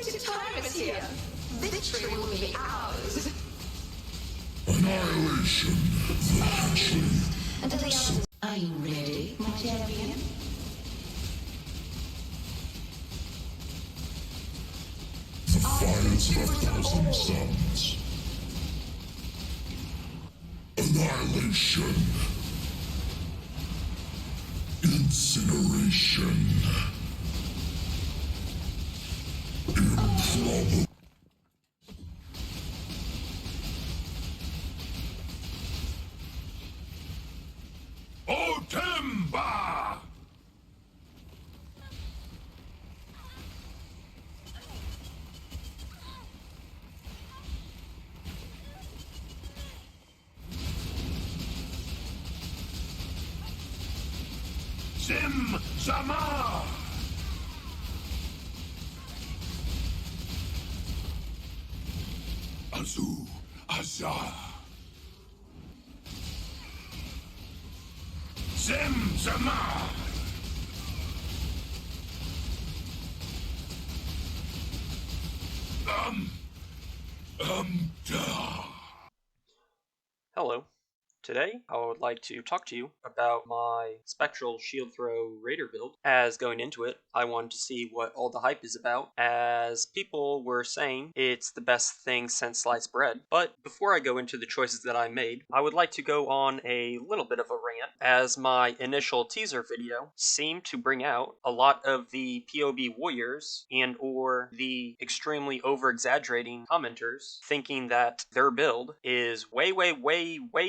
appointed time is here. Victory will be ours. Annihilation, the hatchling. Until the others. Are you ready, my champion? The fires of 1,000 suns. Annihilation. Incineration. Improbable. Otemba! Zim Zama! Azu Azar! Zim Zama! Da. Hello. Today, I would like to talk to you about my Spectral Shield Throw Raider build. As going into it, I wanted to see what all the hype is about, as people were saying it's the best thing since sliced bread. But before I go into the choices that I made, I would like to go on a little bit of a rant, as my initial teaser video seemed to bring out a lot of the POB warriors and or the extremely over-exaggerating commenters thinking that their build is way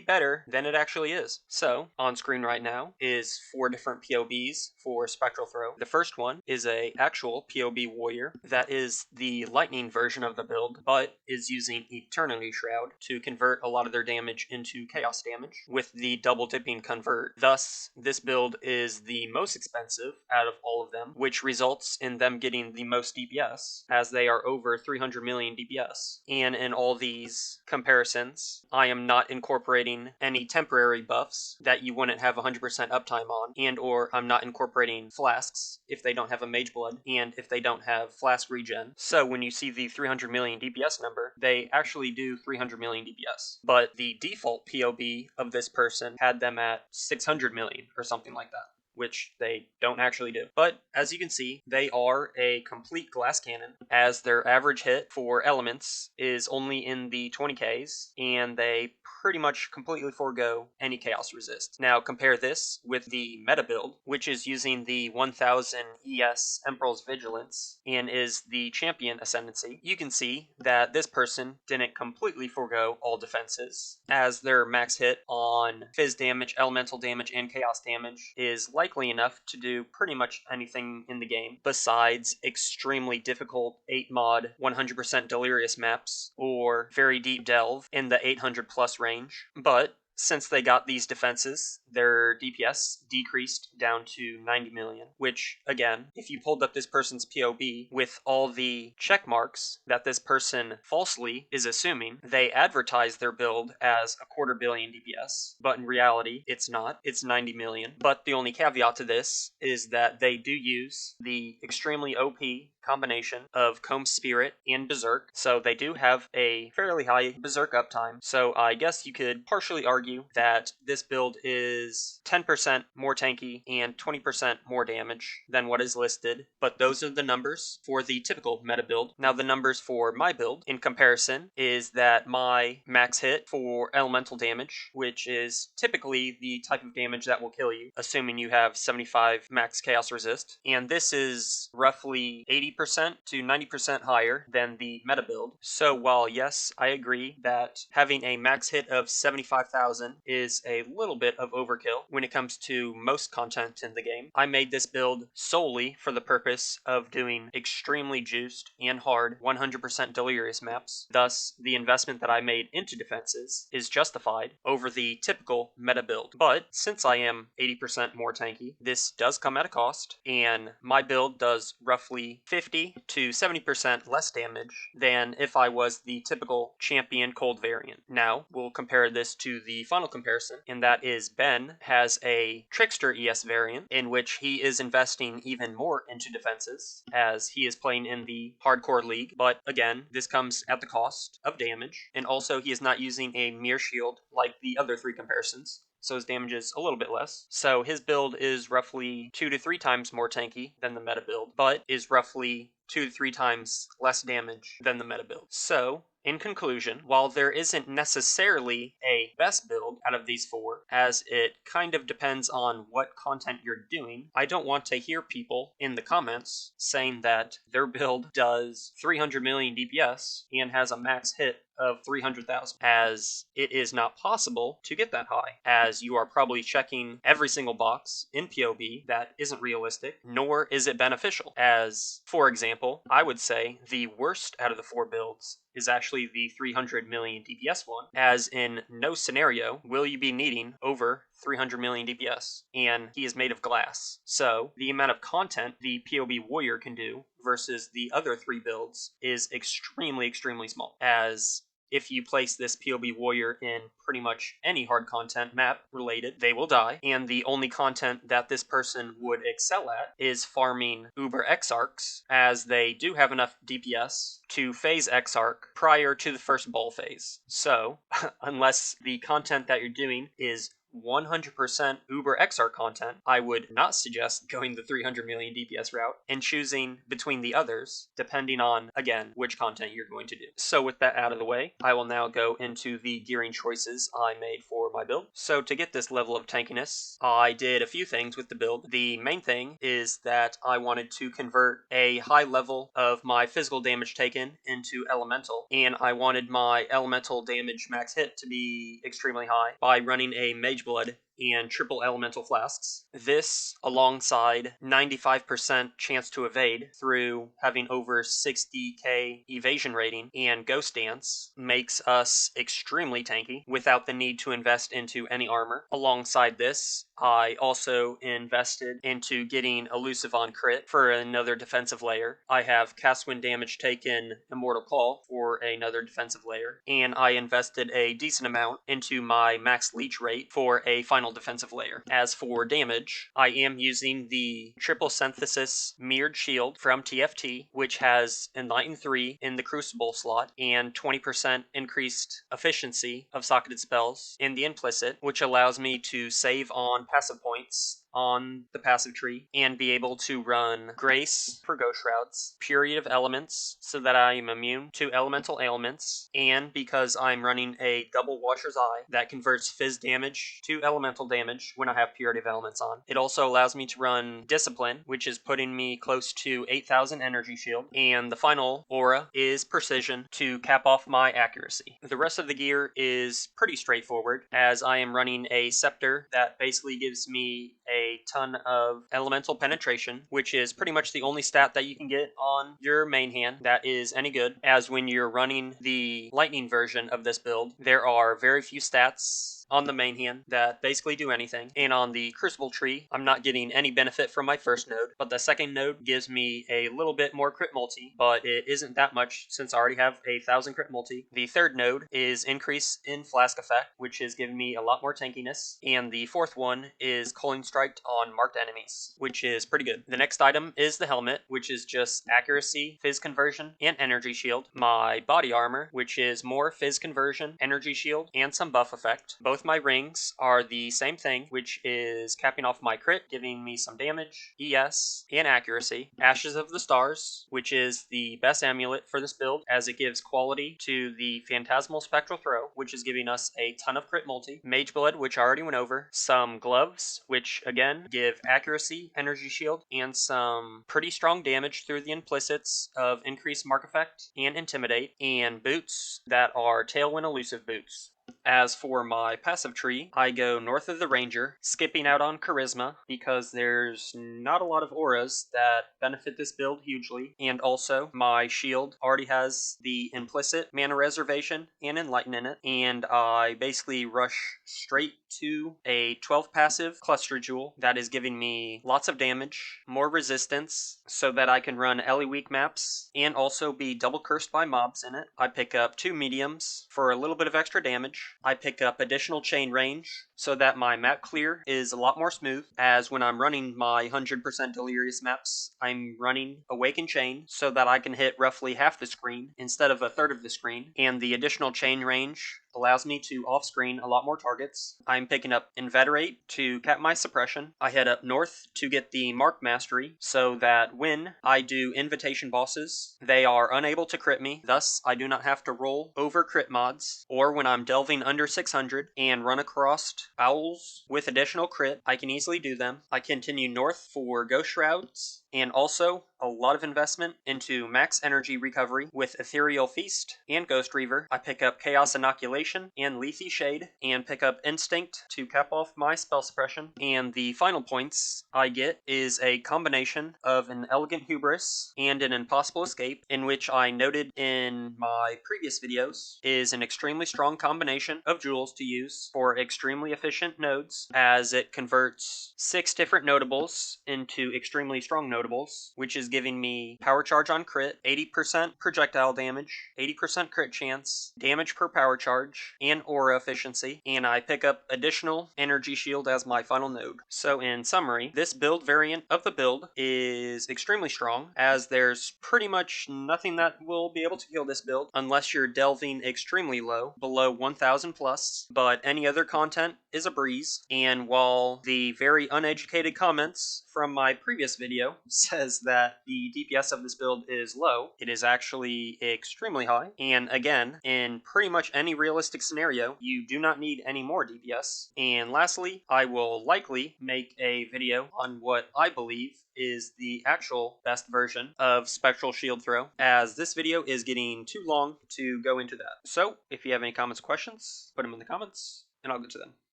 better than it actually is. So, on screen right now is 4 different POBs for Spectral Throw. The first one is a actual POB warrior that is the lightning version of the build, but is using Eternity Shroud to convert a lot of their damage into chaos damage with the double dipping convert. Thus, this build is the most expensive out of all of them, which results in them getting the most DPS, as they are over 300 million DPS. And in all these comparisons, I am not incorporating any temporary buffs that you wouldn't have 100% uptime on, and or I'm not incorporating flasks if they don't have a mage blood, and if they don't have flask regen. So when you see the 300 million DPS number, they actually do 300 million DPS. But the default POB of this person had them at 600 million or something like that, which they don't actually do. But as you can see, they are a complete glass cannon, as their average hit for elements is only in the 20Ks, and they pretty much completely forego any chaos resist. Now compare this with the meta build, which is using the 1000 ES Emperor's Vigilance and is the champion ascendancy. You can see that this person didn't completely forego all defenses, as their max hit on fizz damage, elemental damage, and chaos damage is likely enough to do pretty much anything in the game, besides extremely difficult 8 mod 100% delirious maps or very deep delve in the 800 plus range. But since they got these defenses, their DPS decreased down to 90 million, which, again, if you pulled up this person's POB with all the check marks that this person falsely is assuming, they advertise their build as a 250 million DPS, but in reality, it's not. It's 90 million. But the only caveat to this is that they do use the extremely OP combination of Comb Spirit and Berserk, so they do have a fairly high Berserk uptime. So I guess you could partially argue that this build is 10% more tanky and 20% more damage than what is listed, but those are the numbers for the typical meta build. Now the numbers for my build in comparison is that my max hit for elemental damage, which is typically the type of damage that will kill you, assuming you have 75 max chaos resist, and this is roughly 80% to 90% higher than the meta build. So while yes, I agree that having a max hit of 75,000 is a little bit of overkill when it comes to most content in the game, I made this build solely for the purpose of doing extremely juiced and hard 100% delirious maps. Thus, the investment that I made into defenses is justified over the typical meta build. But since I am 80% more tanky, this does come at a cost, and my build does roughly 50 50 to 70% less damage than if I was the typical champion cold variant. Now, we'll compare this to the final comparison, and that is Ben has a Trickster ES variant in which he is investing even more into defenses as he is playing in the hardcore league, but again, this comes at the cost of damage, and also he is not using a mirror shield like the other three comparisons, so his damage is a little bit less. So his build is roughly 2 to 3 times more tanky than the meta build, but is roughly 2 to 3 times less damage than the meta build. So, in conclusion, while there isn't necessarily a best build out of these four, as it kind of depends on what content you're doing, I don't want to hear people in the comments saying that their build does 300 million DPS and has a max hit of 300,000, as it is not possible to get that high, as you are probably checking every single box in PoB that isn't realistic, nor is it beneficial, as, for example, I would say the worst out of the four builds is actually the 300 million DPS one, as in no scenario will you be needing over 300 million DPS, and he is made of glass. So, the amount of content the PoB warrior can do versus the other three builds is extremely, extremely small, as if you place this PoB warrior in pretty much any hard content map related, they will die, and the only content that this person would excel at is farming Uber Exarchs, as they do have enough DPS to phase Exarch prior to the first ball phase. So, unless the content that you're doing is 100% Uber Exarch content, I would not suggest going the 300 million DPS route and choosing between the others, depending on, again, which content you're going to do. So with that out of the way, I will now go into the gearing choices I made for my build. So to get this level of tankiness, I did a few things with the build. The main thing is that I wanted to convert a high level of my physical damage taken into elemental, and I wanted my elemental damage max hit to be extremely high by running a Mage Blood and triple elemental flasks. This, alongside 95% chance to evade through having over 60k evasion rating and Ghost Dance, makes us extremely tanky without the need to invest into any armor. Alongside this, I also invested into getting Elusive on crit for another defensive layer. I have cast when damage taken Immortal Call for another defensive layer, and I invested a decent amount into my max leech rate for a final defensive layer. As for damage, I am using the triple synthesis mirrored shield from TFT, which has Enlighten 3 in the Crucible slot and 20% increased efficiency of socketed spells in the implicit, which allows me to save on passive points on the passive tree and be able to run Grace for Ghost Shrouds, Purity of Elements so that I am immune to elemental ailments, and because I'm running a double Washer's Eye that converts Fizz damage to elemental damage when I have Purity of Elements on. It also allows me to run Discipline, which is putting me close to 8,000 energy shield, and the final aura is Precision to cap off my accuracy. The rest of the gear is pretty straightforward, as I am running a Scepter that basically gives me a ton of elemental penetration, which is pretty much the only stat that you can get on your main hand that is any good, as when you're running the lightning version of this build, there are very few stats on the main hand that basically do anything. And on the Crucible tree, I'm not getting any benefit from my first node, but the second node gives me a little bit more crit multi, but it isn't that much since I already have 1,000 crit multi. The third node is increase in flask effect, which is giving me a lot more tankiness, and the fourth one is Culling Strike on marked enemies, which is pretty good. The next item is the helmet, which is just accuracy, fizz conversion, and energy shield. My body armor, which is more fizz conversion, energy shield, and some buff effect. Both my rings are the same thing, which is capping off my crit, giving me some damage, ES, and accuracy. Ashes of the Stars, which is the best amulet for this build, as it gives quality to the Phantasmal Spectral Throw, which is giving us a ton of crit multi. Mage Blood, which I already went over. Some gloves, which again give accuracy, energy shield, and some pretty strong damage through the implicits of increased mark effect and intimidate. And boots that are Tailwind elusive boots. As for my passive tree, I go north of the Ranger, skipping out on Charisma because there's not a lot of auras that benefit this build hugely, and also my shield already has the implicit mana reservation and Enlighten in it, and I basically rush straight to a 12 passive Cluster Jewel that is giving me lots of damage, more resistance, so that I can run Ellie weak maps, and also be double cursed by mobs in it. I pick up 2 mediums for a little bit of extra damage. I pick up additional chain range, so that my map clear is a lot more smooth, as when I'm running my 100% Delirious maps, I'm running Awaken Chain, so that I can hit roughly half the screen instead of a third of the screen, and the additional chain range allows me to off-screen a lot more targets. I'm picking up Inveterate to cap my suppression. I head up north to get the Mark Mastery, so that when I do invitation bosses, they are unable to crit me, thus I do not have to roll over crit mods, or when I'm delving under 600 and run across owls with additional crit, I can easily do them. I continue north for Ghost Shrouds, and also a lot of investment into max energy recovery with Ethereal Feast and Ghost Reaver. I pick up Chaos Inoculation and Lethe Shade, and pick up Instinct to cap off my spell suppression. And the final points I get is a combination of an Elegant Hubris and an Impossible Escape, in which I noted in my previous videos is an extremely strong combination of jewels to use for extremely efficient nodes, as it converts 6 different notables into extremely strong notables, which is giving me power charge on crit, 80% projectile damage, 80% crit chance, damage per power charge, and aura efficiency, and I pick up additional energy shield as my final node. So in summary, this build variant of the build is extremely strong, as there's pretty much nothing that will be able to kill this build unless you're delving extremely low, below 1000 plus, but any other content is a breeze. And while the very uneducated comments from my previous video says that the DPS of this build is low, it is actually extremely high. And again, in pretty much any realistic scenario, you do not need any more DPS. And lastly, I will likely make a video on what I believe is the actual best version of Spectral Shield Throw, as this video is getting too long to go into that. So, if you have any comments or questions, put them in the comments, and I'll get to them.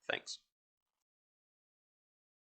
Thanks.